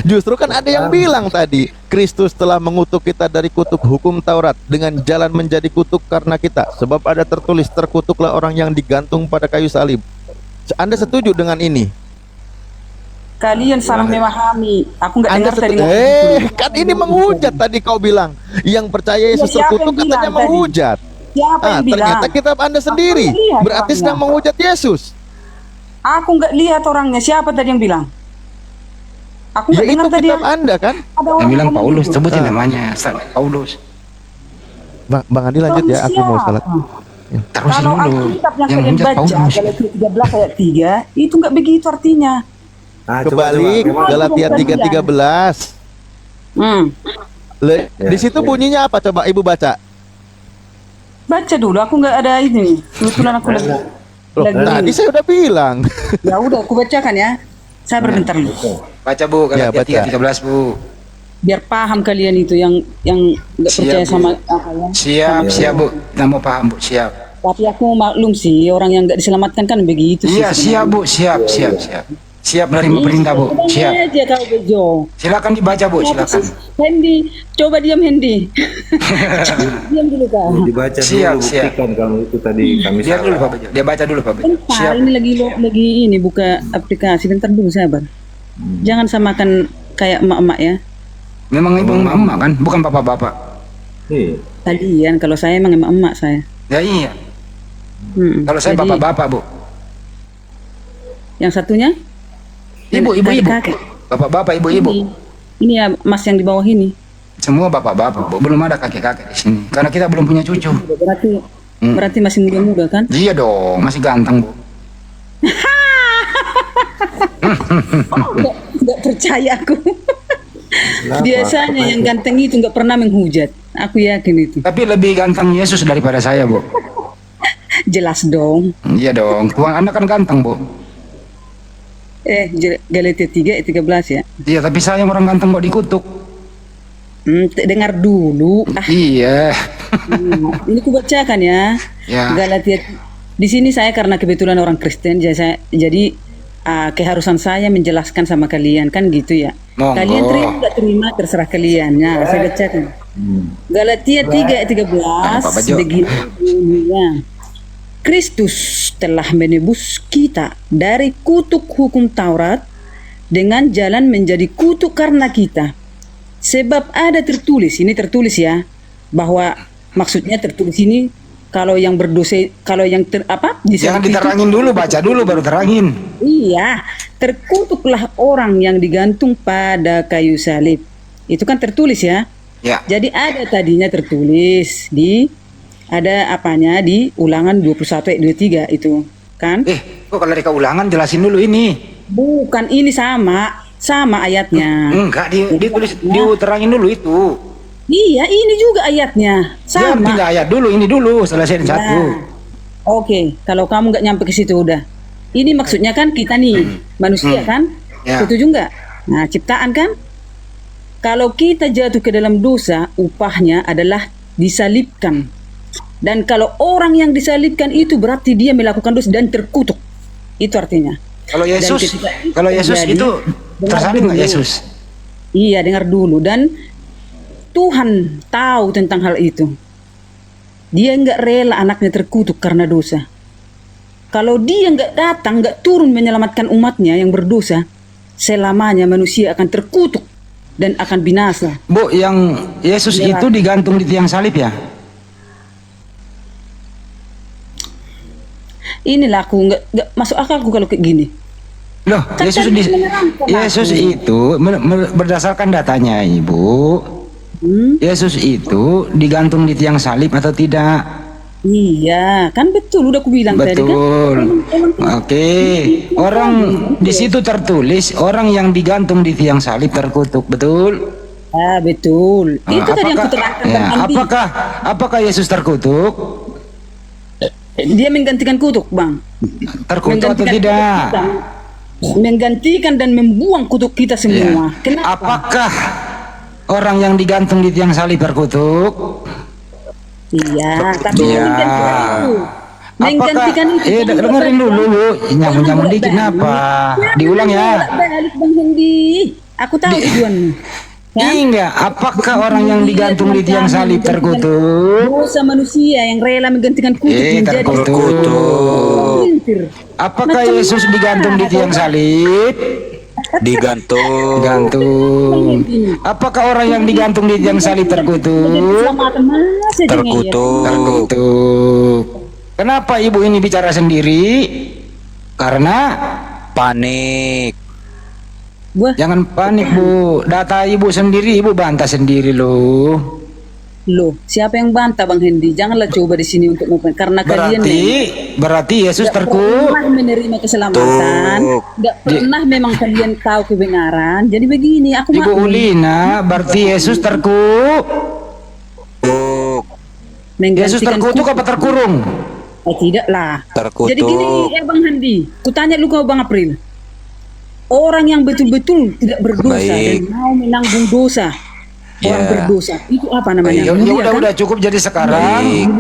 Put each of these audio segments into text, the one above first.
Justru kan ada yang bilang tadi, Kristus telah mengutuk kita dari kutuk hukum Taurat dengan jalan menjadi kutuk karena kita. Sebab ada tertulis, terkutuklah orang yang digantung pada kayu salib. Anda setuju dengan ini? Kalian salah memahami. Aku nggak Anda dengar tadi. kan ini menghujat tadi kau bilang. Yang percaya Yesus siapa terkutuk yang bilang katanya tadi? menghujat. Siapa yang bilang? Ternyata kitab Anda sendiri. Aku lihat Berarti orangnya. sedang menghujat Yesus. Aku nggak lihat orangnya. Siapa tadi yang bilang? Aku Ya nggak itu dengar tadi. kitab Anda kan? Ada Yang orang bilang ngomong Paulus, gitu. sebutin namanya, Ustaz. Paulus. Bang Andi lanjut ya, aku mau salat. Terusin Kalau dulu. Alkitab yang Yang kalian hujat baca, Paulus. Galatia 13 ayat 3, itu nggak begitu artinya. Kebalik Galatia 3:13. Di situ bunyinya apa, coba Ibu baca? Baca dulu, aku nggak ada ini. Kebetulan aku lagi. Loh, tadi saya udah bilang. Ya udah, aku bacakan ya. Saya bentar dulu. Baca Bu, Ya, Galatia baca. 3:13 Bu. Biar paham kalian itu yang nggak Siap, percaya Bu. sama apa ya. Siap, siap Bu. Kita mau paham Bu, siap. Tapi aku maklum sih, orang yang nggak diselamatkan kan begitu sih. Iya, siap Bu, siap, siap, siap. Siap menerima perintah Bu, siap. Aja kau bejo. Silakan dibaca Bu, silakan. Hendy, coba diam Hendy. Diam dulu kau. Dibaca Siap, dulu, siap. buktikan kalau itu tadi kami Biar dulu salah. Pak Bejo, dia baca dulu Pak Bejo. Bentar, Siap. ini lagi ini buka aplikasi. Bentar dulu sabar. Jangan samakan kayak emak-emak ya. Memang ibu emak kan, bukan bapak-bapak. Iya. Kalian, kalau saya emang emak-emak saya. Ya iya. Kalau saya Jadi, bapak-bapak Bu. yang satunya? Ibu. Kakek-kakek. Bapak-bapak, ibu-ibu. Ini ya mas yang di bawah ini. Semua bapak-bapak Bu. Belum ada kakek-kakek di sini. Karena kita belum punya cucu. Berarti masih muda-muda kan? Iya dong, masih ganteng Bu. Nggak percaya aku. Biasanya yang ganteng itu nggak pernah menghujat. Aku yakin itu. Tapi lebih ganteng Yesus daripada saya Bu. Jelas dong. Iya dong, Tuhan Anda kan ganteng Bu. Galatia 3 ayat 13 ya. Iya, tapi saya orang ganteng kok dikutuk. Dengar dulu. Iya. Ini ku bacakan ya. Ya. Galatia. Di sini saya karena kebetulan orang Kristen, jadi keharusan saya menjelaskan sama kalian kan gitu ya. Monggo. Kalian terima nggak terima terserah kalian. Nah, saya bacakan. Galatia 3 ayat 13 Pak Bajo. begini bunyinya. Kristus telah menebus kita dari kutuk hukum Taurat dengan jalan menjadi kutuk karena kita. Sebab ada tertulis, ini tertulis ya, bahwa maksudnya tertulis ini kalau yang berdosa, kalau yang Jangan diterangin dulu, baca dulu baru terangin. Iya, terkutuklah orang yang digantung pada kayu salib. Itu kan tertulis ya. Ya. Jadi ada tadinya tertulis di di Ulangan 21 ayat 23 itu kan? Kok kalau dari keulangan jelasin dulu ini. Bukan, ini sama ayatnya. Enggak, ditulis, diterangin dulu itu. Iya, ini juga ayatnya. Jangan Sama. pindah ayat dulu, ini dulu selesaiin satu. Oke, kalau kamu nggak nyampe ke situ udah. Ini maksudnya kan kita nih manusia kan? Ya. Setuju nggak? Nah, ciptaan kan? Kalau kita jatuh ke dalam dosa, upahnya adalah disalibkan. Dan kalau orang yang disalibkan itu berarti dia melakukan dosa dan terkutuk. Itu artinya. Kalau Yesus, Dan ketika kalau Yesus terjadi, itu dengar tersalib nggak dulu. Yesus? Iya, dengar dulu. Dan Tuhan tahu tentang hal itu. Dia nggak rela anaknya terkutuk karena dosa. Kalau dia nggak datang, nggak turun menyelamatkan umatnya yang berdosa, selamanya manusia akan terkutuk dan akan binasa. Bu, yang Yesus Iya. itu digantung di tiang salib ya? Inilah aku nggak masuk akalku kalau kayak gini. Loh, Kan Yesus tadi menerangkan Yesus aku. itu berdasarkan datanya Ibu, Yesus itu digantung di tiang salib atau tidak? Iya, kan betul udah aku bilang tadi kan. Betul. Oke. Orang di situ tertulis orang yang digantung di tiang salib terkutuk, betul? Ah, betul. Itu tadi yang aku terangkan ya, tadi. apakah Yesus terkutuk? Dia menggantikan kutuk, Bang. Terkutuk atau Menggantikan tidak? kutuk kita. Menggantikan dan membuang kutuk kita semua. Ya. Kenapa? Apakah orang yang digantung di tiang salib terkutuk? Iya, tapi Iya. ini kan jauh. Menggantikan itu. dengerin dulu Bu, nyamun-nyamun dikit kenapa? Diulang ya. Balik Bang Hendi. Aku tahu tujuanmu. Ya? Enggak, apakah orang yang digantung di tiang salib terkutuk? Dosa manusia yang rela menggantikan kutuk menjadi terkutuk. Apakah Yesus digantung di tiang salib? Digantung. Gantung. Apakah orang yang digantung di tiang salib terkutuk? Terkutuk. Terkutuk. Kenapa ibu ini bicara sendiri? Karena Panik. Wah, jangan panik Bu. Data ibu sendiri, ibu bantah sendiri loh. loh, siapa yang bantah Bang Hendi? Janganlah coba di sini untuk karena kalian Berarti Yesus terkutuk. pernah menerima keselamatan, nggak pernah memang kalian tahu kebenaran. Jadi begini, aku Ibu Ulina, berarti Yesus terkutuk. Yesus terkutuk apa terkurung? Tidaklah. Terkutuk. Jadi gini ya Bang Hendi, kutanya lu kau Bang April. Orang yang betul-betul tidak berdosa dan mau menanggung dosa orang berdosa itu apa namanya? Ya udah cukup. Jadi sekarang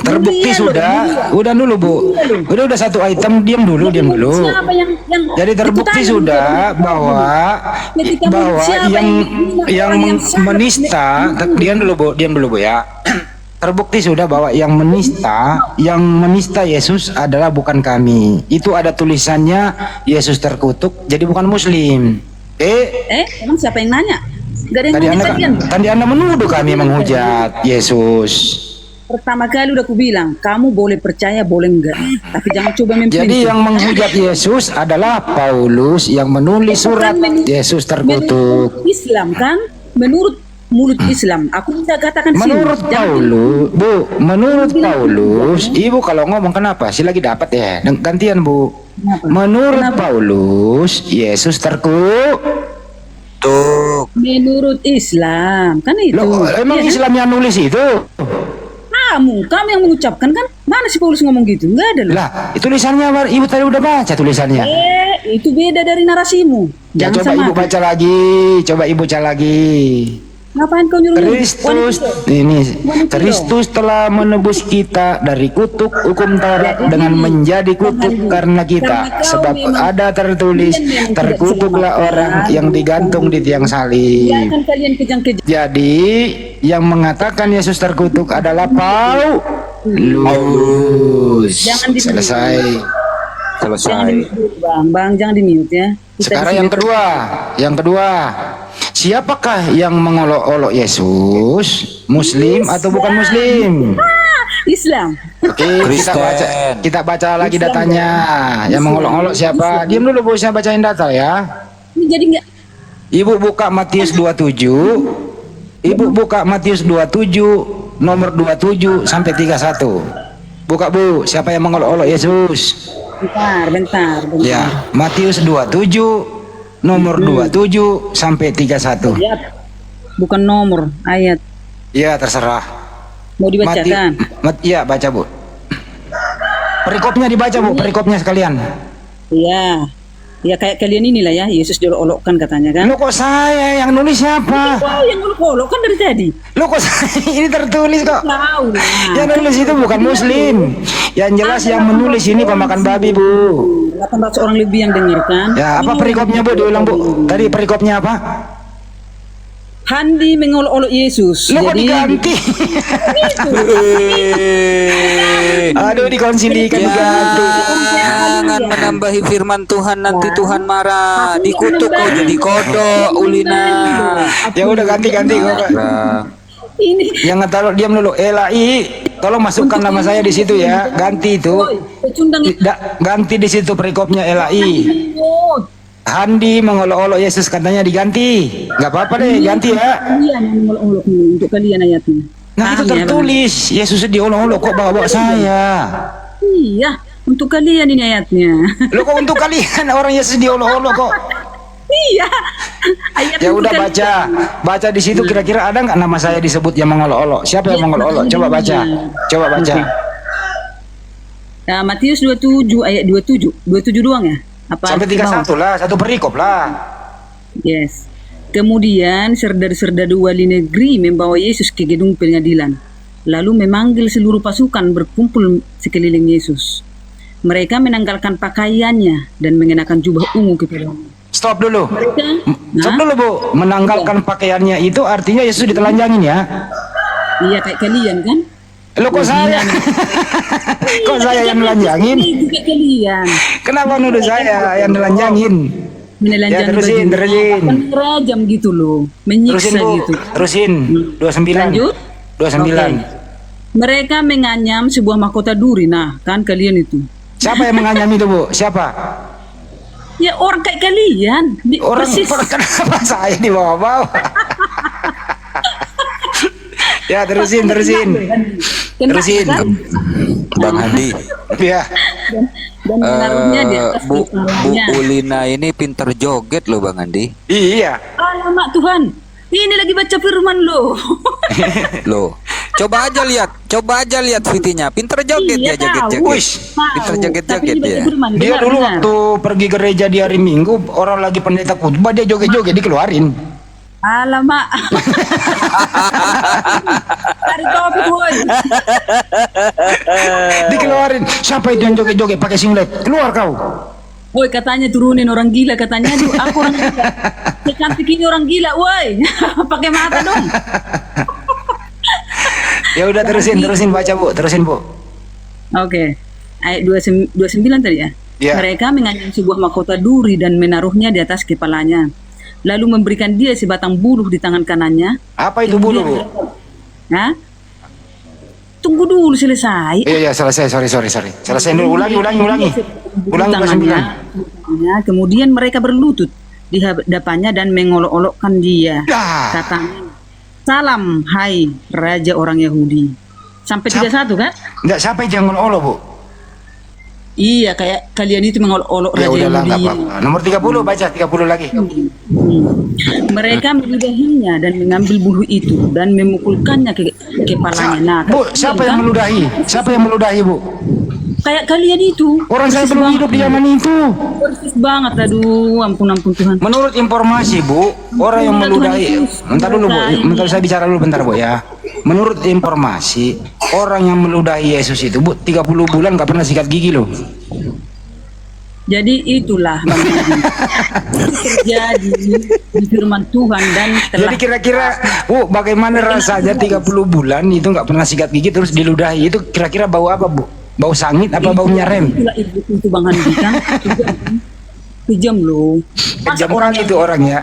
terbukti sudah. Udah dulu Bu. Udah satu item, diam dulu. Siapa yang Jadi terbukti sudah bahwa yang menista, diam dulu Bu ya. Terbukti sudah bahwa yang menista Yesus adalah bukan kami. Itu ada tulisannya Yesus terkutuk, jadi bukan Muslim. Emang siapa yang nanya? Gak ada yang nanya kalian. Tadi Anda menuduh kami menghujat Yesus. Pertama kali udah aku bilang, kamu boleh percaya, boleh enggak. Tapi jangan coba mempelin. Jadi yang menghujat Yesus adalah Paulus yang menulis surat Yesus terkutuk. Menurut Islam kan? Menurut mulut Islam, aku bisa katakan menurut Paulus, Ibu kalau ngomong kenapa sih lagi dapat ya? Gantian Bu. Menurut Paulus, Yesus terkutuk. Menurut Islam, kan itu. Loh, emang Islam yang nulis itu? Kamu yang mengucapkan kan? Mana si Paulus ngomong gitu? Enggak ada loh. Lah, itu tulisannya Ibu tadi udah baca tulisannya. Itu beda dari narasimu. Ya, coba Ibu baca lagi. Ngapain kau nyuruh? Kristus telah menebus kita dari kutuk hukum Taurat dengan menjadi kutuk karena kita, sebab ada tertulis, terkutuklah orang yang digantung di tiang salib. Jadi yang mengatakan Yesus terkutuk adalah Paulus. Selesai. Bang, jangan di-mute ya. Sekarang yang kedua, siapakah yang mengolok-olok Yesus? Muslim atau bukan Muslim? Islam. Oke, kita baca lagi datanya. Yang mengolok-olok siapa? Diam dulu Bu, saya bacain data ya. Ini jadi enggak? Ibu buka Matius 27. Ibu buka Matius 27 nomor 27 sampai 31. Buka Bu, siapa yang mengolok-olok Yesus? Bentar. Ya, Matius 27 nomor 27 sampai 31. Bukan nomor, ayat. Ya, terserah. Mau dibacakan? Iya, baca Bu. Perikopnya dibaca Bu, perikopnya sekalian. Iya. Ya kayak kalian inilah ya, Yesus diolok-olokkan katanya kan. Lo kok saya yang nulis siapa? Oh, yang olok-olok kan dari tadi. Lo kok saya ini tertulis kok. Tahu lah. Yang nulis itu bukan Muslim. Yang jelas yang menulis ini pemakan babi Bu. 18 orang lebih yang dengarkan. Ya, apa perikopnya Bu? Diulang Bu. Tadi perikopnya apa? Handi mengolok-olok Yesus. Lo kok diganti? Aduh, dikonsilikan diganti. Jangan menambahi firman Tuhan, nanti Tuhan marah. Dikutuk kau jadi kodok, Ulina. Ya udah ganti. Ini Jangan taruh, diam dulu. Elai, tolong masukkan nama saya di situ ya. Ganti itu. Ganti di situ perikopnya Elai. Handi mengolok-olok Yesus katanya diganti. Nggak apa-apa deh, ganti ya. Kalian yang mengolok-olok ini untuk kalian ayatnya. Nah itu tertulis Yesus diolok-olok, kok bawa saya? Iya, untuk kalian ini ayatnya. Lo kok untuk kalian orang Yesus diolok-olok kok? Iya. Ayat Ya udah baca di situ, kira-kira ada nggak nama saya disebut yang mengolok-olok? Siapa yang mengolok-olok? Coba baca. Nah, Matius 27 ayat 27 doang ya? Apa sampai 31 lah, satu perikop lah. Yes. Kemudian serdadu-serdadu wali negeri membawa Yesus ke gedung pengadilan. lalu memanggil seluruh pasukan berkumpul sekeliling Yesus. Mereka menanggalkan pakaiannya dan mengenakan jubah ungu kepadanya. Stop dulu. Stop Hah? dulu Bu. Menanggalkan pakaiannya itu artinya Yesus ditelanjangin ya? Iya kayak kalian kan? Lo kok saya? Kok saya yang nelanjangin? Juga kalian. Kenapa nuduh saya yang nelanjangin? Menelanjang Ya, terusin, baju. terusin. Rajam gitu loh, Terusin menyiksa Bu. gitu. Terusin. 29. Lanjut. 29. Oke. Mereka menganyam sebuah mahkota duri. Nah, kan kalian itu. Siapa yang menganyam itu Bu? Siapa? Ya orang kayak kalian. Orang Persis. kenapa saya di bawah-bawah? Ya terusin. Kena, Terusin. kan? Bang Andi. Ya. Dan menaruhnya di atas Bu kepalanya. Ulina ini pinter joget loh Bang Andi. Iya. Alamak Tuhan, ini lagi baca firman loh. Loh, coba aja lihat VT-nya. Pinter joget Iya, ya, joget-joget. tahu. Pinter Tahu. joget-joget Tapi dibaca ya. firman, Dia benar, dulu benar. waktu pergi gereja di hari Minggu, orang lagi pendeta khotbah, dia joget-joget dikeluarin. Alamak. Tarik topik boy. Dikeluarin. Siapa itu yang joget-joget pakai singlet? Keluar kau. Woi katanya turunin orang gila katanya. Aduh, aku orang gila. Secantik ini orang gila, woi. Pakai mata dong. Ya udah terusin baca Bu, terusin Bu. Oke. Ayat 29 tadi ya. Iya. Mereka menganyam sebuah mahkota duri dan menaruhnya di atas kepalanya. Lalu memberikan dia sebatang buluh di tangan kanannya. Apa itu bulu Bu? Hah? Tunggu dulu selesai. Iya selesai, sorry. Selesai dulu, ulangi. Ulangi Tangannya. Kemudian mereka berlutut di hadapannya dan mengolok-olokkan dia. Dah. Katanya, salam hai Raja orang Yahudi. Sampai 31 kan? Enggak, siapa itu yang ngolok Bu? Iya, kayak kalian itu mengolok-olok Ya Raja udahlah, Yahudi. enggak apa-apa. Nomor 30 baca 30 lagi. Mereka meludahinya dan mengambil bulu itu dan memukulkannya ke kepalanya. Nah, Bu, kalian siapa yang kan meludahi? Siapa yang meludahi Bu? kayak kalian itu. Orang saya Persis belum banget. hidup di zaman itu. Persis banget, aduh, ampun Tuhan. Menurut informasi Bu, orang yang meludahi. Bentar dulu Bu, bentar saya bicara dulu bentar Bu ya. Menurut informasi, orang yang meludahi Yesus itu Bu, 30 bulan gak pernah sikat gigi loh. Jadi itulah Bang Edi. Itu terjadi di firman Tuhan dan telah Jadi kira-kira Bu, bagaimana rasanya 30 bulan itu gak pernah sikat gigi terus diludahi, itu kira-kira bau apa Bu? Bau sangit apa bau nyarem? itulah itu Bang Andi kan. Kejam loh. Masa Kejam orang itu orangnya.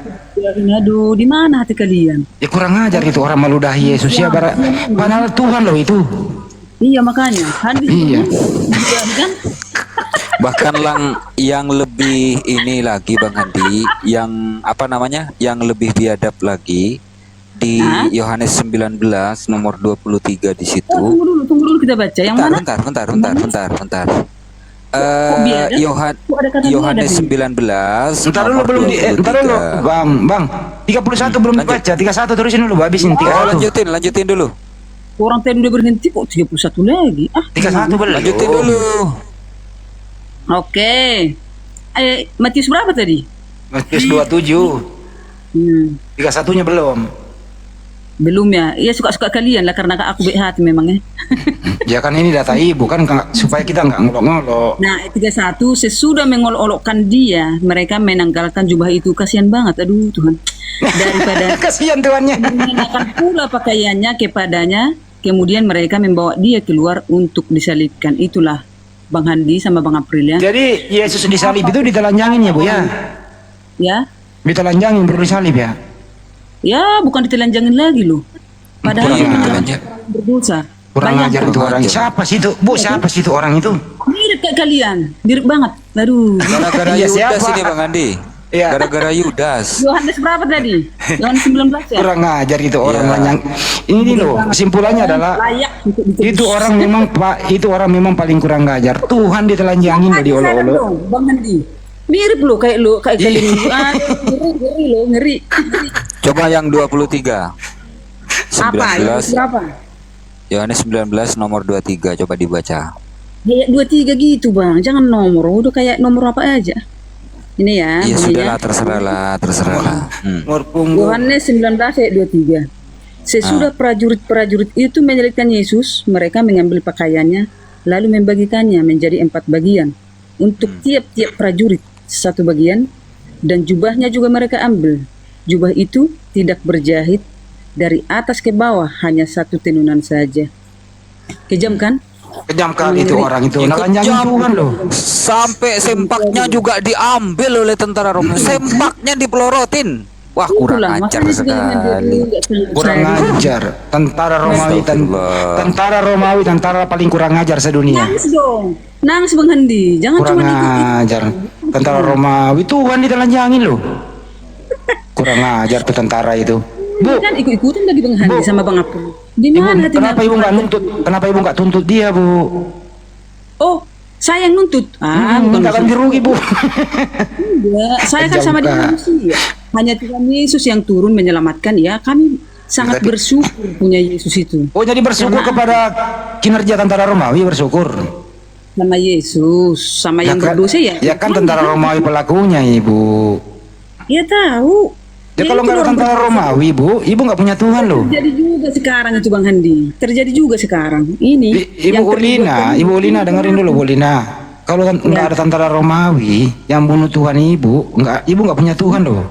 aduh, di mana hati kalian? Ya kurang ajar itu orang meludahi Yesus ya, padahal Tuhan loh itu. Iya makanya. Hadis Iya. kan? Bahkan yang lebih ini lagi Bang Andi, yang apa namanya? Yang lebih biadab lagi di Hah? Yohanes 19 nomor 23 di situ. Tunggu dulu kita baca. Yang mana? Bentar. biadab? Kok ada kata Yohanes biadab 19 Ntar dulu nomor belum ntar dulu 23. Bang 31 belum dibaca, 31 terusin dulu habisin Oh, 31. lanjutin dulu. Orang tadi udah berhenti kok 31 lagi. 31 belum. Lanjutin dulu. Oke. Matius berapa tadi? Matius 27. 31-nya belum. Belum ya. Iya suka-suka kalian lah karena aku baik hati memang ya. Ya kan ini data ibu kan supaya kita nggak ngolok-ngolok. Nah, 31 sesudah mengolok-olokkan dia, mereka menanggalkan jubah itu. Kasihan banget, aduh Tuhan. Daripada Kasihan tuannya. mengenakan pula pakaiannya kepadanya, kemudian mereka membawa dia keluar untuk disalibkan. Itulah Bang Handi sama Bang April ya. Jadi Yesus disalib itu ditelanjangin ya Bu ya? Ya, Ditelanjangin baru disalib ya? ya bukan ditelanjangin lagi loh. Padahal Kurang dia ajar. berdosa. Kurang Bayangkan. ajar itu orang. Siapa sih itu? Bu, siapa sih itu orang itu? Mirip kayak kalian, mirip banget. Aduh. Gara-gara Iya, Yudas siapa? ini Bang Andi. Iya. Gara-gara Yudas. Yohanes berapa tadi? Yohanes 19 ya? Kurang ajar itu orang Iya. lanyang. Ini loh, kesimpulannya adalah Layak untuk itu orang memang itu orang memang paling kurang ajar. Tuhan ditelanjangin loh diolok-olok. dong, Bang Handi. Mirip lo kayak kalian. Ngeri lo, ngeri. Coba yang 23. Apa? Yohanes 19 berapa? Yohanes 19 nomor 23 coba dibaca. Ya 23 gitu bang, jangan nomor. Udah kayak nomor apa aja. Ini ya. Iya ini sudahlah ya. terserahlah. Nomor punggung. Yohanes 19 ayat 23. Sesudah prajurit-prajurit itu menyelidikkan Yesus, mereka mengambil pakaiannya, lalu membagikannya menjadi 4 bagian. Untuk tiap-tiap prajurit 1 bagian, dan jubahnya juga mereka ambil. Jubah itu tidak berjahit, dari atas ke bawah hanya 1 tenunan saja. Kejam kan? Kejam kali itu orang itu. Nelanjangin Tuhan loh. Sampai sempaknya juga diambil oleh tentara Romawi. Sempaknya dipelorotin. Wah, kurang Itulah, ajar makanya sekali. Kurang ajar. Tentara Romawi, Astagfirullah. tentara Romawi, tentara paling kurang ajar sedunia. Nangis dong, nangis Bang Handi. Jangan Kurang cuma ikut. ajar. Tentara Romawi Tuhan ditelanjangin loh. Kurang ajar tuh tentara itu. Bu, Kan ikut-ikutan lagi Bang Handi sama Bang Apul. Di ibu, mana hati kenapa ibu nggak nuntut? Kenapa ibu nggak tuntut dia, Bu? Oh, saya yang nuntut. Bukan Nggak akan maksud- dirugi, Bu. Enggak, saya kan sama dia Jauh, Kak. manusia. Hanya Tuhan Yesus yang turun menyelamatkan ya. Kami sangat Berarti- bersyukur punya Yesus itu. Oh, jadi bersyukur kepada kinerja tentara Romawi, bersyukur. Sama Yesus, sama yang kan, berdosa ya. ya kan tentara Romawi pelakunya, Ibu. Ya tahu. Ya kalau nggak ada tentara Romawi, Ibu nggak punya Tuhan loh. Terjadi juga sekarang itu Bang Handi. Terjadi juga sekarang. Ini Ibu yang Ulina, terlibat- Ibu Ulina dengerin dulu, Bu Ulina. Kalau nggak ada tentara Romawi yang bunuh Tuhan Ibu nggak punya Tuhan loh.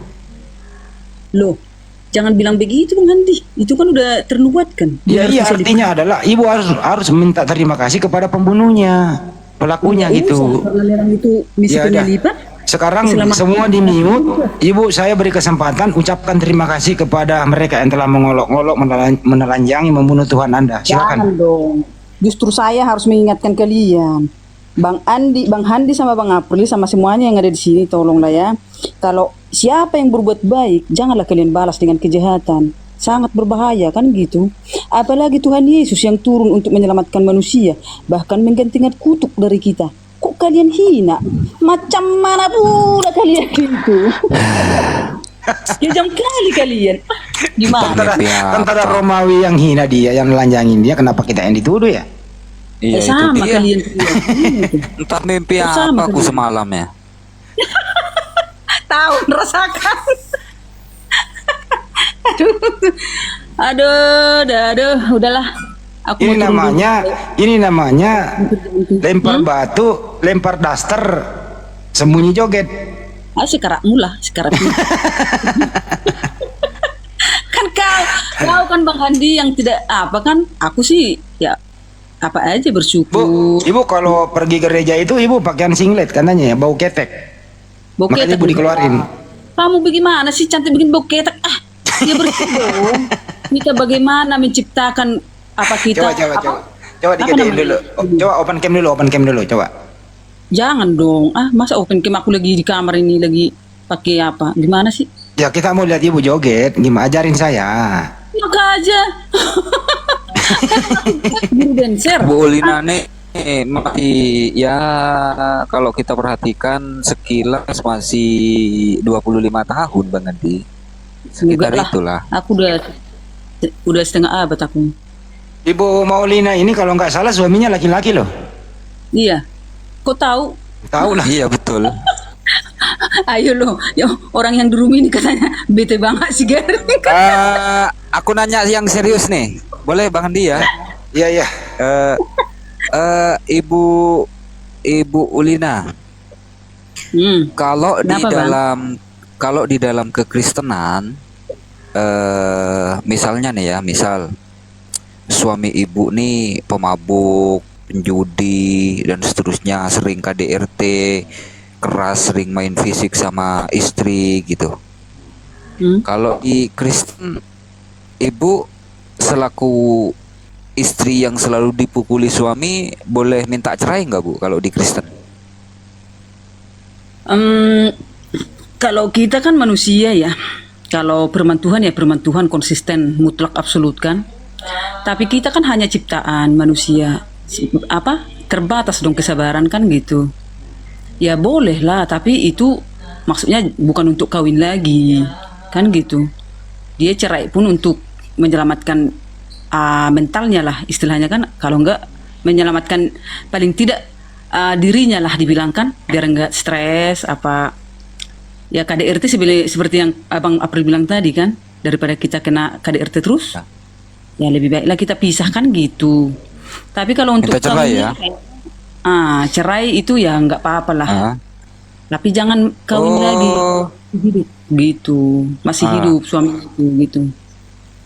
Loh, jangan bilang begitu Bang Handi. Itu kan udah ternubuatkan. Ya, Dia harus iya bisa artinya adalah Ibu harus minta terima kasih kepada pembunuhnya, pelakunya dihukum. gitu. Karena memang itu misi Ya udah. penyelidikan. Sekarang Selama- semua di mute. Ibu, saya beri kesempatan ucapkan terima kasih kepada mereka yang telah mengolok-olok, menelanjangi, membunuh Tuhan Anda. Jangan Silakan. dong. Justru saya harus mengingatkan kalian. Bang Andi, Bang Handi sama Bang April sama semuanya yang ada di sini tolonglah ya. Kalau siapa yang berbuat baik, janganlah kalian balas dengan kejahatan. Sangat berbahaya kan gitu. Apalagi Tuhan Yesus yang turun untuk menyelamatkan manusia, bahkan menggantikan kutuk dari kita. Kok kalian hina? Macam mana pula kalian itu? Kejam kali kalian. Gimana? Tentara Romawi yang hina dia, yang nelanjangin dia, kenapa kita yang dituduh ya? Iya, itu Sama dia. kalian. Entah mimpi Sama apa aku kalian. semalam ya. Tahu rasakan. aduh, udahlah. Aku Ini mau turun ini namanya lempar batu, lempar daster, sembunyi joget. dulu. Sekarang mula, sekarang. Kan kau kan Bang Handi yang tidak apa kan? Aku sih ya apa aja Bu, bersyukur. Ibu kalau pergi gereja itu Ibu pakaian singlet katanya ya, bau ketek. Makanya Boketek. Ibu dikeluarin. Kamu bagaimana sih cantik bikin boketek? Ya bersyukur dong. Kita bagaimana menciptakan apa kita? Coba Apa digedein namanya? dulu. Coba open cam dulu, coba. Jangan dong. Masa open cam aku lagi di kamar ini lagi pakai apa? Gimana sih? Ya kita mau lihat Ibu joget, gimana ajarin saya. Maka aja. Guru dancer. Bu Ulina nih masih ya kalau kita perhatikan sekilas masih 25 tahun Bang Andi. Sekitar Enggak lah. itulah. Aku udah setengah abad aku. Ibu Maulina ini kalau nggak salah suaminya laki-laki loh. Iya. Kok tahu? Tahu lah. Iya betul. Ayo loh. Yo, orang yang di rumah ini katanya bete banget sih Gar. Aku nanya yang serius nih. Boleh Bang Andi ya? Iya iya. Ibu Ulina, kalau di Kenapa, Bang? di dalam kekristenan, misalnya nih ya, misal suami ibu nih pemabuk, penjudi dan seterusnya, sering KDRT, keras, sering main fisik sama istri gitu. Kalau di Kristen, ibu selaku istri yang selalu dipukuli suami boleh minta cerai nggak Bu kalau di Kristen? Kalau kita kan manusia ya. Kalau firman Tuhan ya firman Tuhan konsisten mutlak absolut kan. Tapi kita kan hanya ciptaan manusia. Apa? Terbatas dong kesabaran kan gitu. Ya boleh lah, tapi itu maksudnya bukan untuk kawin lagi. Kan gitu. Dia cerai pun untuk menyelamatkan mentalnya lah istilahnya kan. Kalau enggak menyelamatkan paling tidak dirinya lah dibilangkan biar enggak stres apa. Ya KDRT seperti yang Abang April bilang tadi kan, daripada kita kena KDRT terus, ya lebih baiklah kita pisahkan gitu. Tapi kalau untuk Minta cerai kawin, ya? cerai itu ya nggak apa-apa lah. Ah. Tapi jangan kawin lagi hidup gitu, masih hidup suami itu gitu.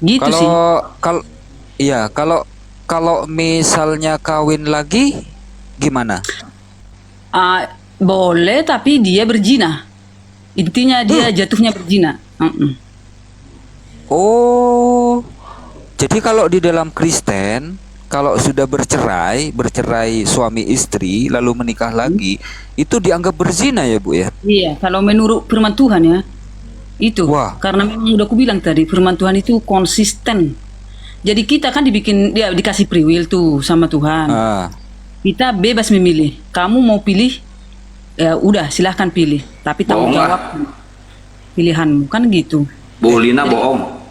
Gitu sih. Kalau iya, kalau misalnya kawin lagi gimana? Boleh, tapi dia berzina. Intinya dia jatuhnya berzina. Oh. Jadi kalau di dalam Kristen, kalau sudah bercerai suami istri lalu menikah lagi, itu dianggap berzina ya, Bu ya? Iya, kalau menurut firman Tuhan ya. Itu. Wah. Karena memang udah aku bilang tadi, firman Tuhan itu konsisten. Jadi kita kan dikasih free will tuh sama Tuhan. Kita bebas memilih. Kamu mau pilih, ya udah silahkan pilih. Tapi tanggung jawab pilihanmu kan gitu. Bu Lina bohong.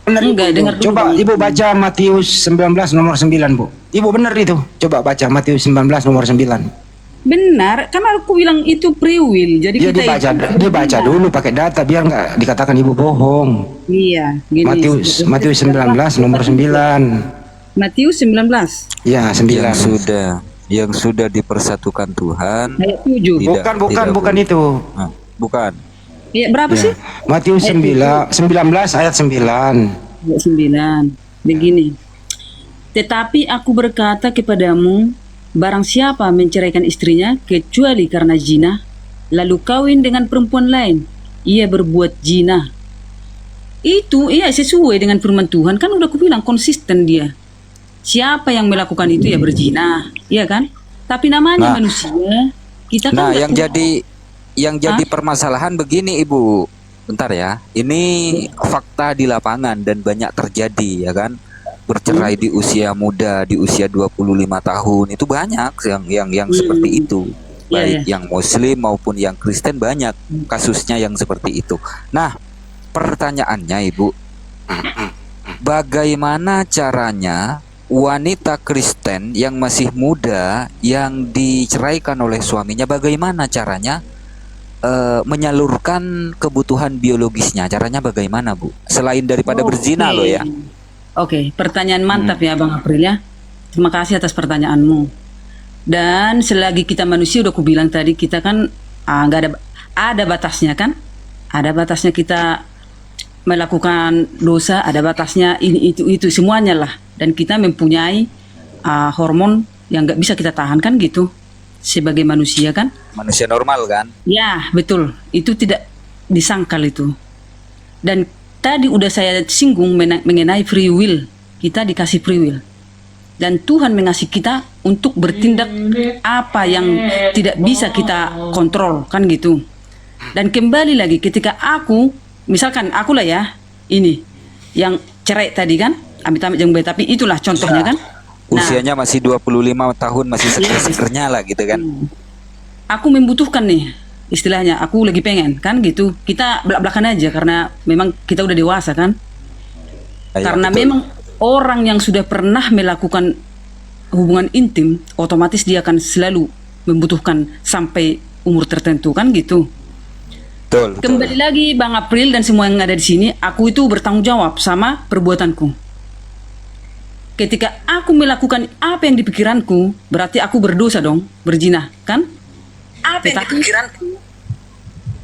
Benar Enggak, itu. dengar dulu. Coba Ibu baca Matius 19 nomor 9, Bu. Ibu benar itu. Coba baca Matius 19 nomor 9. Benar, kan aku bilang itu free will. Jadi Ya kita dibaca dulu pakai data biar nggak dikatakan Ibu bohong. Iya, gini. Matius 19 nomor 9. Matius 19 Ya, 9. Yang sudah dipersatukan Tuhan. ayat 7. Bukan itu. Bukan. Ayat berapa sih? Matius 19 ayat 9. Ayat 9. Begini. Tetapi aku berkata kepadamu, barang siapa menceraikan istrinya kecuali karena zina, lalu kawin dengan perempuan lain, ia berbuat zina. Itu iya sesuai dengan firman Tuhan, kan udah aku bilang konsisten dia. Siapa yang melakukan itu ya berzina, iya kan? Tapi namanya manusia, kita kan nggak tahu. Yang jadi permasalahan begini, Ibu. Bentar ya. Ini fakta di lapangan dan banyak terjadi ya kan. Bercerai di usia muda, di usia 25 tahun itu banyak yang seperti itu. Baik yang Muslim maupun yang Kristen banyak kasusnya yang seperti itu. Nah, pertanyaannya Ibu, bagaimana caranya wanita Kristen yang masih muda yang diceraikan oleh suaminya, bagaimana caranya menyalurkan kebutuhan biologisnya? Caranya bagaimana, Bu? Selain daripada berzina loh ya. Oke, pertanyaan mantap ya Bang April ya. Terima kasih atas pertanyaanmu. Dan selagi kita manusia, udah aku bilang tadi, kita kan nggak ada batasnya kan? Ada batasnya kita melakukan dosa, ada batasnya ini itu semuanya lah. Dan kita mempunyai hormon yang nggak bisa kita tahan kan gitu. Sebagai manusia kan? Manusia normal kan? Ya, betul. Itu tidak disangkal itu. Dan tadi udah saya singgung mengenai free will. Kita dikasih free will. Dan Tuhan mengasihi kita untuk bertindak apa yang tidak bisa kita kontrol, kan gitu. Dan kembali lagi ketika misalkan aku lah ya, ini yang cerai tadi kan, amit-amit yang baik, tapi itulah contohnya kan. Usianya masih 25 tahun, masih seger-segernya lah gitu kan. Aku membutuhkan nih, istilahnya aku lagi pengen kan gitu. Kita belak-belakan aja karena memang kita udah dewasa kan. Karena betul. Memang orang yang sudah pernah melakukan hubungan intim, otomatis dia akan selalu membutuhkan sampai umur tertentu kan gitu. Betul. Kembali lagi Bang April dan semua yang ada di sini, aku itu bertanggung jawab sama perbuatanku. Ketika aku melakukan apa yang di pikiranku, berarti aku berdosa dong, berzina, kan? Apa yang di pikiranku?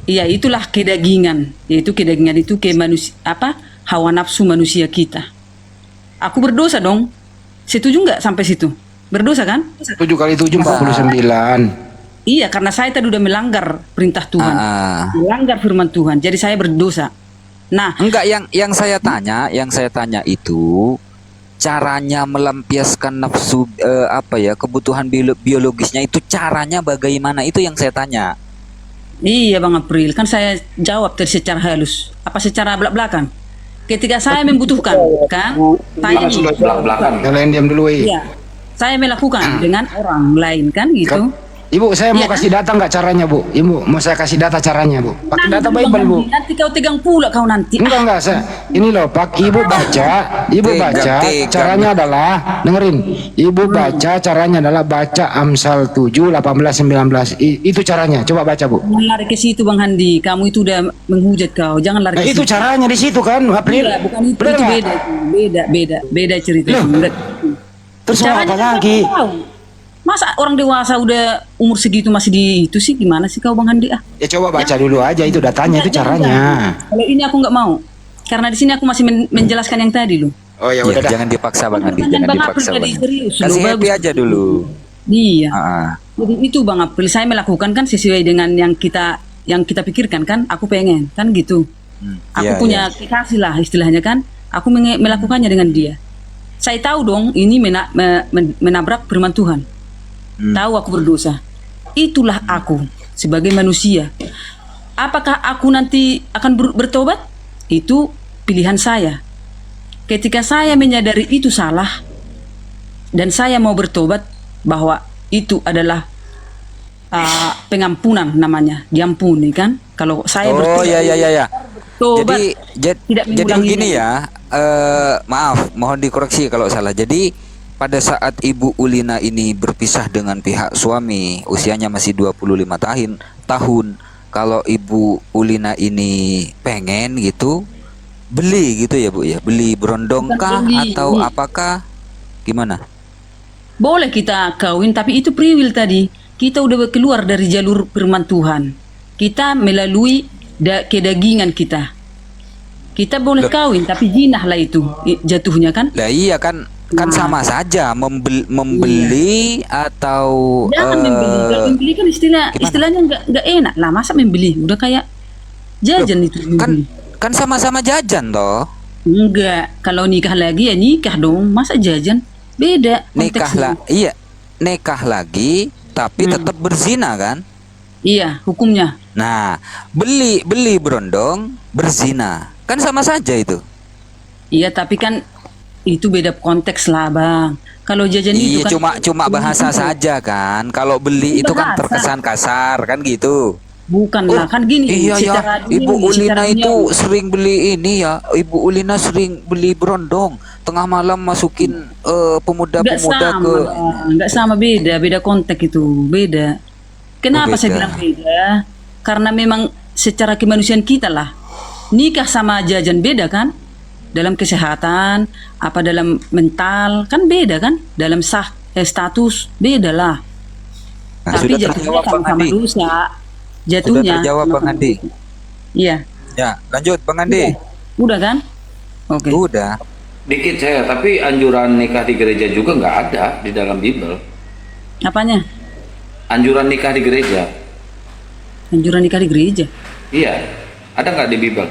Iya, itulah kedagingan. Yaitu kedagingan itu hawa nafsu manusia kita. Aku berdosa dong. Setuju nggak sampai situ? Berdosa kan? 7 kali 7 49. Iya, karena saya tadi udah melanggar perintah Tuhan, melanggar firman Tuhan. Jadi saya berdosa. Nah, enggak, yang saya tanya itu caranya melampiaskan nafsu kebutuhan biologisnya itu caranya bagaimana, itu yang saya tanya. Iya Bang April, kan saya jawab secara halus, apa secara belak-belakan. Ketika saya membutuhkan, kan? Tanya nih. Belak-belakan. Kalian diam dulu. Iya. Saya melakukan dengan orang lain kan gitu. Ibu, saya mau Iya. kasih data nggak caranya, Bu? Ibu, mau saya kasih data caranya, Bu. Pakai data Bible, Bu. Nanti kau tegang pula kau nanti. Enggak, saya. Ini loh, Pak. Ibu baca, Tegang. caranya adalah dengerin. Ibu baca caranya adalah baca Amsal 7, 18, 19. Itu caranya. Coba baca, Bu. Jangan lari ke situ Bang Handi. Kamu itu udah menghujat kau. Jangan lari Nah, ke itu situ. caranya di situ kan, April. Iya, bukan itu. Bener Itu nggak? beda cerita. Loh. Bukan. Terus mau apa Caranya kan lagi? kau tahu. Masa orang dewasa udah umur segitu masih di itu sih, gimana sih kau Bang Handi? Ya coba baca dulu aja itu datanya, itu Jangan, caranya. jangan. Kalau ini aku nggak mau. Karena di sini aku masih menjelaskan yang tadi loh. Oh ya Ya, udah dah. jangan dipaksa Bang Andi, Pertanyaan jangan Bang dipaksa April Bang tadi Andi. serius, Kasih loh, happy bagus. aja dulu. Iya. Ah, Jadi itu Bang April, saya melakukan kan sesuai dengan yang kita pikirkan kan. Aku pengen kan gitu. Aku iya, punya kekasih lah istilahnya kan. Aku melakukannya dengan dia. Saya tahu dong ini menabrak firman Tuhan. Tahu aku berdosa. Itulah aku sebagai manusia. Apakah aku nanti akan bertobat? Itu pilihan saya. Ketika saya menyadari itu salah dan saya mau bertobat bahwa itu adalah pengampunan namanya, diampuni kan? Kalau saya Oh bertobat, ya. tobat tidak Jadi mengulangi gini lagi. ya, maaf, mohon dikoreksi kalau salah. Jadi pada saat Ibu Ulina ini berpisah dengan pihak suami, usianya masih 25 tahun. Kalau Ibu Ulina ini pengen gitu, beli gitu ya Bu ya, beli berondong Bukan kah beli. atau apakah? Gimana? Boleh kita kawin, tapi itu free will tadi. Kita udah keluar dari jalur firman Tuhan. Kita melalui kedagingan kita. Kita boleh kawin, tapi jinah lah itu jatuhnya kan. Lah iya kan sama saja membeli atau Jangan membeli. Kalau membeli kan istilahnya nggak enak lah. Masa membeli? Udah kayak jajan itu. kan membeli. kan sama-sama jajan toh. Enggak. Kalau nikah lagi ya nikah dong. Masa jajan? Beda. Nikah konteksnya. lah, iya, nikah lagi tapi tetap berzina kan? Iya, hukumnya. Nah, beli berondong berzina kan sama saja itu. Iya, tapi kan itu beda konteks lah, Bang. Kalau jajan itu Iya, kan cuma bahasa saja kan. Kalau beli itu kan Bahasa. terkesan kasar kan gitu. bukan lah kan gini. Iya ya, secara Ibu duniawi, Ulina secara itu duniawi. sering beli ini ya. Ibu Ulina sering beli berondong. Tengah malam masukin Nggak pemuda-pemuda sama, ke. Bang. Nggak sama, beda konteks itu, beda. Kenapa saya beda. bilang beda? Karena memang secara kemanusiaan kita lah. Nikah sama jajan beda kan? Dalam kesehatan, apa dalam mental kan beda kan? Dalam status beda lah. Nah, Tapi sudah jatuhnya terjawab Bang sama-sama Andi. dosa. Sudah Jatuhnya. terjawab Bang sama-sama Andi. dosa. Iya. Ya, lanjut Bang Andi. Udah kan? Oke. Udah. Dikit saya, tapi anjuran nikah di gereja juga nggak ada di dalam Bible. Apanya? Anjuran nikah di gereja. Anjuran nikah di gereja. Iya, ada nggak di Bible?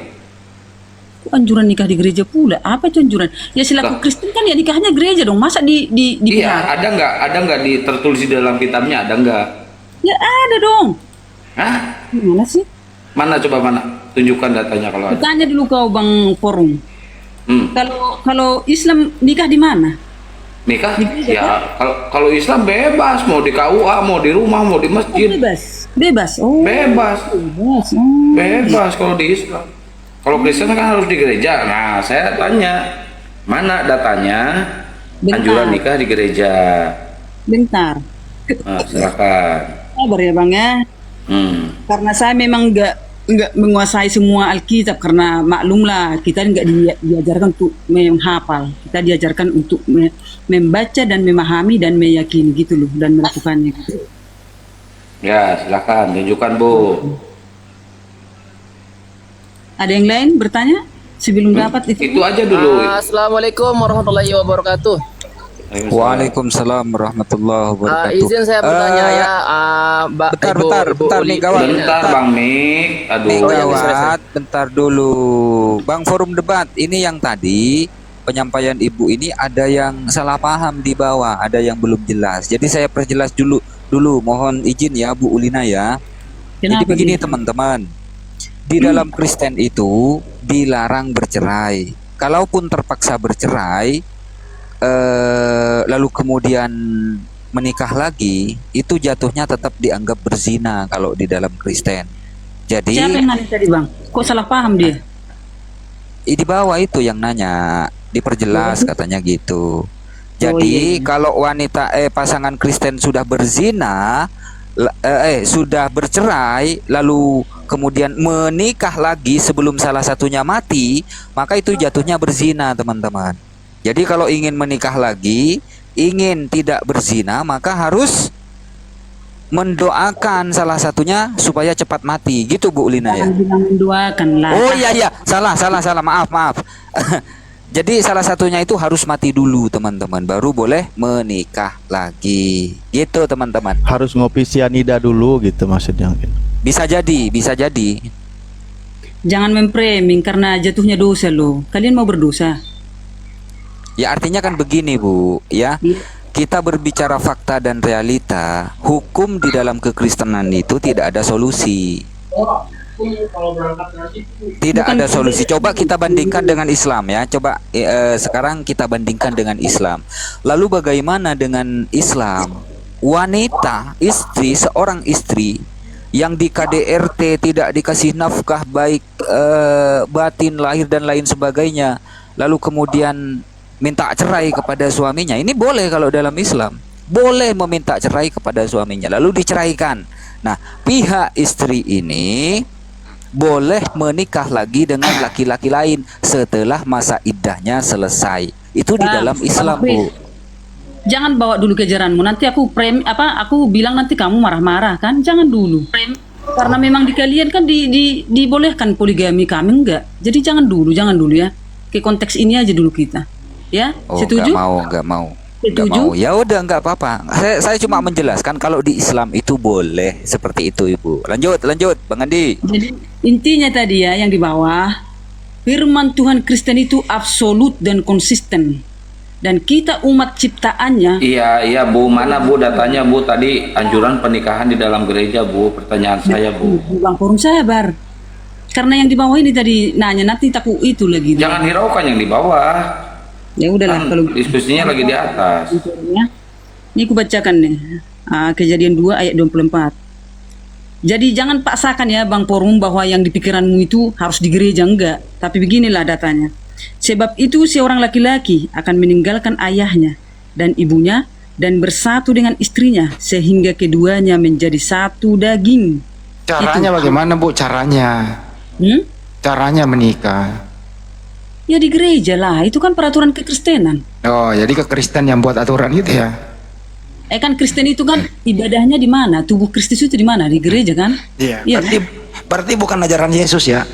Kok anjuran nikah di gereja pula? Apa itu anjuran? Ya selaku Lah. Kristen kan ya nikahnya gereja dong. Masa di Iya, ada nggak tertulis di dalam kitabnya, ada nggak? Ya ada dong. Hah? Gimana sih? Mana coba mana? Tunjukkan datanya kalau ada. Tanya dulu kau Bang Forum. Hmm. Kalau Islam nikah di mana? Nikah? Di gereja, Ya, kalau Islam bebas, mau di KUA, mau di rumah, mau di Oh, masjid, bebas. Oh, bebas, bebas. Oh. bebas kalau di Islam. Kalau Kristen kan harus di gereja. Nah, saya tanya, mana datanya? Bentar. Anjuran nikah di gereja. Bentar. Nah, silakan. Sabar ya Bang ya. Karena saya memang nggak menguasai semua Alkitab, karena maklumlah kita nggak diajarkan untuk menghafal. Kita diajarkan untuk membaca dan memahami dan meyakini gitu loh, dan melakukannya gitu. Ya, silakan tunjukkan Bu. Ada yang lain bertanya sebelum dapat Itu aja dulu. Assalamualaikum warahmatullahi wabarakatuh. Waalaikumsalam warahmatullahi wabarakatuh. Izin saya bertanya ya, Bentar nih kawan. Bentar Bang Mik. Aduh. Nih Oh, ya, gawat, bentar dulu. Bang Forum Debat, ini yang tadi penyampaian Ibu ini ada yang salah paham di bawah, ada yang belum jelas. Jadi saya perjelas dulu. Mohon izin ya Bu Ulina ya. Jadi Kenapa begini dia? teman-teman. Di dalam Kristen itu dilarang bercerai. Kalaupun terpaksa bercerai, lalu kemudian menikah lagi, itu jatuhnya tetap dianggap berzina kalau di dalam Kristen. Jadi Siapa yang nanya tadi bang? Kok salah paham dia? di bawah itu yang nanya, diperjelas katanya gitu. Jadi iya. kalau wanita pasangan Kristen sudah berzina, sudah bercerai, lalu kemudian menikah lagi sebelum salah satunya mati, maka itu jatuhnya berzina, teman-teman. Jadi kalau ingin menikah lagi, ingin tidak berzina, maka harus mendoakan salah satunya supaya cepat mati, gitu Bu Lina ya. Jangan bilang mendoakan lah. Oh iya, salah, maaf. Jadi salah satunya itu harus mati dulu, teman-teman, baru boleh menikah lagi, gitu teman-teman. Harus ngopi sianida dulu gitu maksudnya mungkin. Bisa jadi. Jangan memframing karena jatuhnya dosa loh. Kalian mau berdosa? Ya artinya kan begini Bu, ya. Kita berbicara fakta dan realita, hukum di dalam kekristenan itu tidak ada solusi. Tidak ada solusi. Coba kita bandingkan dengan Islam ya. Coba sekarang kita bandingkan dengan Islam. Lalu bagaimana dengan Islam? Wanita, istri, seorang istri yang di KDRT tidak dikasih nafkah baik batin, lahir dan lain sebagainya, lalu kemudian minta cerai kepada suaminya, ini boleh kalau dalam Islam, boleh meminta cerai kepada suaminya lalu diceraikan. Nah, pihak istri ini boleh menikah lagi dengan laki-laki lain setelah masa iddahnya selesai. Itu di dalam Islam, Bu. Jangan bawa dulu kejaranmu. Nanti aku aku bilang nanti kamu marah-marah kan? Jangan dulu. Karena memang di kalian kan dibolehkan poligami, kami enggak. Jadi jangan dulu ya. Ke konteks ini aja dulu kita. Ya, Oh, setuju? nggak mau. Setuju? Ya udah, nggak apa-apa. Saya cuma menjelaskan kalau di Islam itu boleh seperti itu, Ibu. Lanjut, Bang Andi. Jadi intinya tadi ya yang di bawah, firman Tuhan Kristen itu absolut dan konsisten. Dan kita umat ciptaannya. Iya Bu, mana Bu datanya Bu tadi anjuran pernikahan di dalam gereja Bu, pertanyaan saya Bu. Bang Forum sabar. Karena yang di bawah ini tadi nanya, nanti takut itu lagi. Jangan hiraukan yang di bawah. Ya udahlah Kan kalau diskusinya lagi di atas. ya. Ini aku bacakan nih. Kejadian 2 ayat 24. Jadi jangan paksakan ya Bang Forum bahwa yang di pikiranmu itu harus di gereja, enggak. Tapi beginilah datanya. Sebab itu seorang laki-laki akan meninggalkan ayahnya dan ibunya dan bersatu dengan istrinya sehingga keduanya menjadi satu daging. Caranya bagaimana Bu? Caranya menikah. Ya di gereja lah, itu kan peraturan kekristenan. Oh, jadi kekristen yang buat aturan gitu ya? Kan Kristen itu kan ibadahnya di mana? Tubuh Kristus itu di mana? Di gereja kan? Iya. Iya, Berarti bukan ajaran Yesus ya?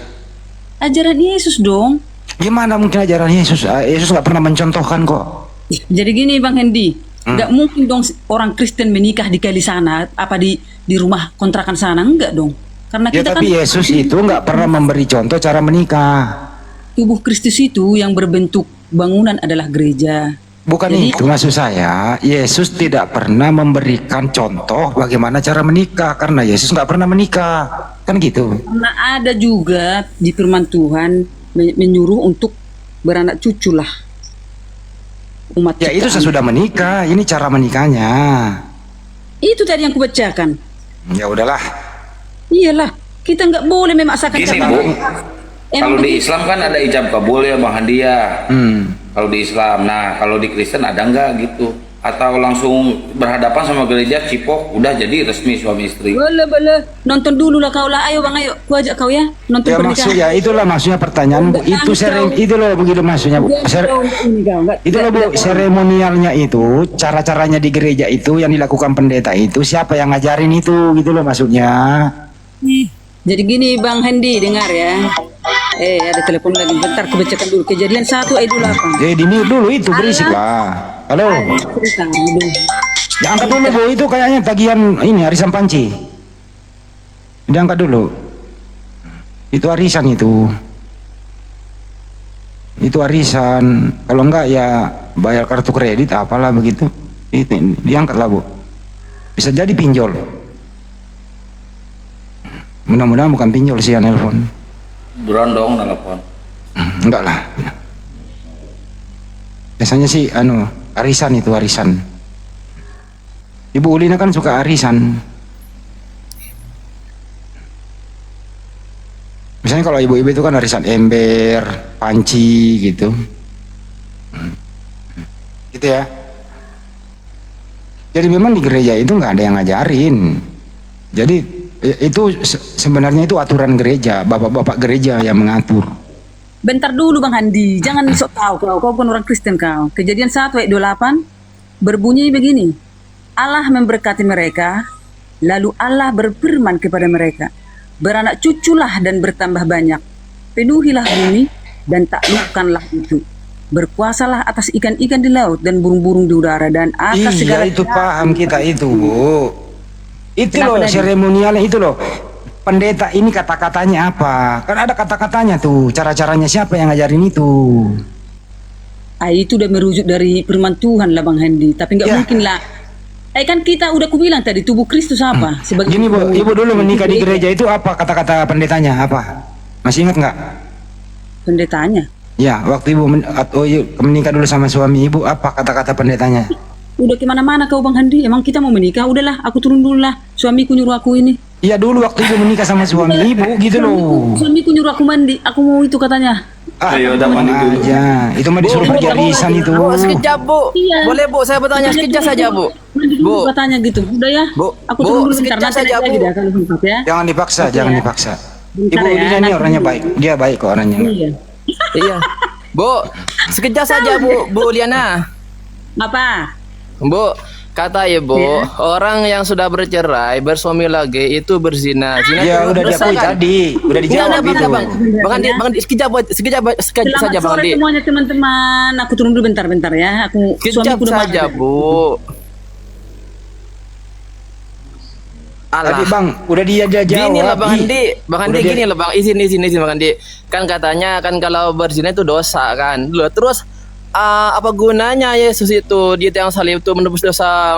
Ajaran Yesus dong. Gimana mungkin ajaran Yesus? Yesus nggak pernah mencontohkan kok. Jadi gini Bang Hendi, nggak mungkin dong orang Kristen menikah di kali sana, apa di rumah kontrakan sana, enggak dong. Karena Ya kita tapi kan Yesus itu nggak pernah memberi contoh cara menikah. tubuh Kristus itu yang berbentuk bangunan adalah gereja. Bukan Jadi- itu maksud saya. Yesus tidak pernah memberikan contoh bagaimana cara menikah karena Yesus nggak pernah menikah, kan gitu. Karena ada juga di firman Tuhan menyuruh untuk beranak cucu lah. Umat Ya itu ciptaan. sesudah menikah. Ini cara menikahnya. Itu tadi yang kubacakan. Ya udahlah. Iyalah, kita nggak boleh memaksakan Gini cara. Bu, Emang kalau di begitu. Islam kan ada ijab kabul ya Bang Handia. Kalau di Islam, nah kalau di Kristen ada nggak gitu? Atau langsung berhadapan sama gereja cipok, udah jadi resmi suami istri? Boleh. Nonton dulu lah kau lah. Ayo Bang, ayo. Ku ajak kau ya. Nonton Ya pernikahan. maksudnya itulah maksudnya pertanyaan Bu. Itu itu loh begitu maksudnya Bu. Itu loh Bu, seremonialnya itu, cara-caranya di gereja itu yang dilakukan pendeta itu siapa yang ngajarin itu gitu loh maksudnya. Jadi gini Bang Hendi, dengar ya. Ada telepon lagi. Bentar kebacakan dulu. Kejadian 1 ayat 28. Di mute dulu itu berisik lah. Halo. Cerita dulu. Ya angkat dulu Bu, itu kayaknya tagihan ini arisan panci. Diangkat dulu. Itu arisan itu. Itu arisan. Kalau enggak ya bayar kartu kredit apalah begitu. Itu diangkat lah Bu. Bisa jadi pinjol. Mudah-mudahan bukan pinjol sih yang nelpon. Berondong telepon. Enggak lah. Biasanya sih arisan itu arisan. Ibu Ulina kan suka arisan. Misalnya kalau ibu-ibu itu kan arisan ember, panci gitu. Gitu ya. Jadi memang di gereja itu nggak ada yang ngajarin. Jadi itu sebenarnya itu aturan gereja, bapak-bapak gereja yang mengatur. Bentar dulu Bang Handi, jangan sok tahu kau bukan orang Kristen kau. Kejadian 1 ayat 28 berbunyi begini. Allah memberkati mereka, lalu Allah berfirman kepada mereka, beranak cuculah dan bertambah banyak, penuhilah bumi dan taklukkanlah itu. Berkuasalah atas ikan-ikan di laut dan burung-burung di udara dan atas segala Iya itu binatang. paham kita itu, Bu. Itu Kenapa loh tadi? seremonialnya itu loh. Pendeta ini kata-katanya apa? Kan ada kata-katanya tuh. Cara-caranya siapa yang ngajarin itu? Itu udah merujuk dari firman Tuhan lah Bang Handi. Tapi nggak Ya. mungkin lah. Kan kita udah kubilang tadi tubuh Kristus apa? Sebagai Gini Bu, tubuh- Ibu dulu menikah di gereja itu apa kata-kata pendetanya apa? Masih ingat nggak? pendetanya. Ya, waktu Ibu menikah dulu sama suami Ibu, apa kata-kata pendetanya? Udah kemana-mana kau Bang Handi. Emang kita mau menikah? Udahlah, aku turun dulu lah. Suamiku nyuruh aku ini. Iya dulu waktu Ibu menikah sama suami Ibu gitu loh. Suamiku nyuruh aku mandi. Aku mau itu katanya. Ayo, udah mandi dulu. aja. Itu mah disuruh Bu, pergi arisan itu. Bu, sekejap Bu. Iya. Boleh Bu, saya bertanya sekejap saja Bu. Mandi dulu Bu. katanya gitu. Udah ya. Bu, Aku Bu, turun dulu bentar. sekejap Nanti saja, naik lagi Bu. dah kalau sempat ya. Jangan dipaksa, Oke, jangan ya. dipaksa. Bentar Ibu ya, Udina ini nanti orangnya dulu. baik. Dia baik kok orangnya. Iya. Iya. Bu, sekejap saja Bu Liana. Apa? Bu, kata Ibu, Ya. orang yang sudah bercerai, bersuami lagi itu berzina. Zina Ya itu udah dosa, diakui kan? tadi, udah dijawab Enggak, itu. Bang Andi, sekejap Selamat saja Bang sore Andi. semuanya teman-teman. Aku turun dulu bentar-bentar ya. Aku Sekejap suamiku udah saja masuk. Bu. Tadi Alah. Bang, udah dia jawab. Gini lah Bang Ih, Andi, Bang Andi udah dia- gini lah Bang, izin Bang Andi. Kan katanya kan kalau berzina itu dosa kan. Loh, terus apa gunanya Yesus itu di tiang salib itu menebus dosa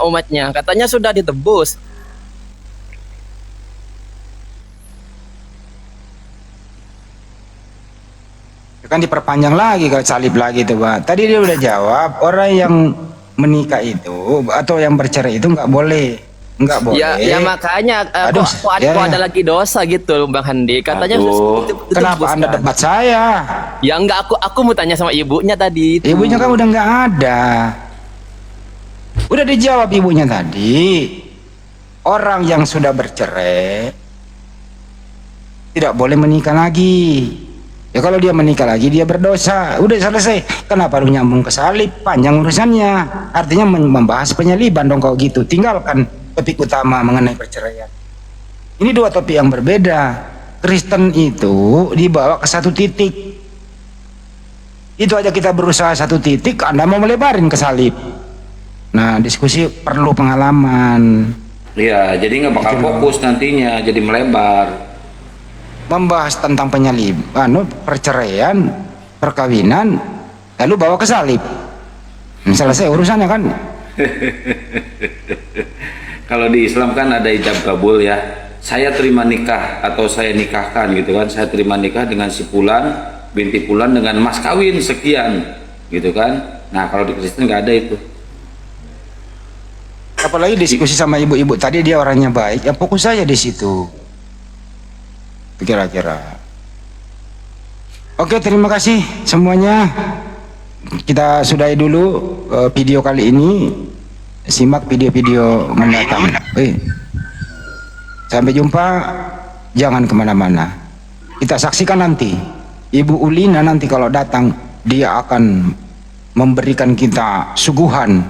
umatnya? Katanya sudah ditebus. Kan diperpanjang lagi kalau salib lagi tuh Bang. Tadi dia udah jawab, orang yang menikah itu atau yang bercerai itu nggak boleh. Nggak boleh. Ya makanya Aduh, kok ya, ada ya. lagi dosa gitu Bang Handi. Katanya Aduh. Kenapa Anda debat saya? Ya enggak, aku mau tanya sama ibunya tadi itu. Ibunya kan udah nggak ada. Udah dijawab ibunya tadi. Orang yang sudah bercerai tidak boleh menikah lagi. Ya kalau dia menikah lagi dia berdosa. Udah selesai. Kenapa lu nyambung ke salib? Panjang urusannya. Artinya membahas penyaliban dong kalau gitu. Tinggalkan topik utama mengenai perceraian. Ini dua topik yang berbeda. Kristen itu dibawa ke satu titik. Itu aja kita berusaha satu titik, Anda mau melebarin ke salib. Nah, diskusi perlu pengalaman. Iya, jadi nggak bakal fokus nantinya, jadi melebar. Membahas tentang perceraian, perkawinan, lalu bawa ke salib. Selesai urusannya kan. Kalau di Islam kan ada ijab kabul ya. Saya terima nikah atau saya nikahkan gitu kan. Saya terima nikah dengan si Fulan, binti Fulan dengan mas kawin sekian gitu kan. Nah kalau di Kristen nggak ada itu. Apalagi diskusi sama ibu-ibu tadi, dia orangnya baik. Ya fokus saja di situ. Kira-kira. Oke, terima kasih semuanya. Kita sudahi dulu video kali ini. Simak video-video mendatang. Sampai jumpa. Jangan kemana-mana. Kita saksikan nanti. Ibu Ulina nanti kalau datang, dia akan memberikan kita suguhan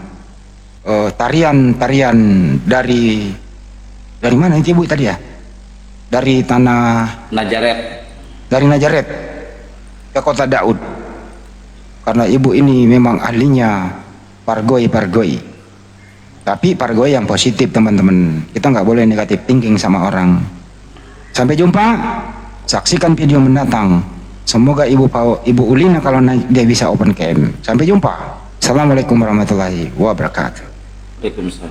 tarian-tarian dari mana itu Ibu tadi ya? Dari tanah Najaret. dari Najaret ke kota Daud. Karena ibu ini memang ahlinya pargoi. Tapi pargoi yang positif teman-teman. Kita nggak boleh negatif thinking sama orang. Sampai jumpa. Saksikan video mendatang. Semoga Ibu Ulina kalau dia bisa open cam. Sampai jumpa. Assalamualaikum warahmatullahi wabarakatuh. Waalaikumsalam.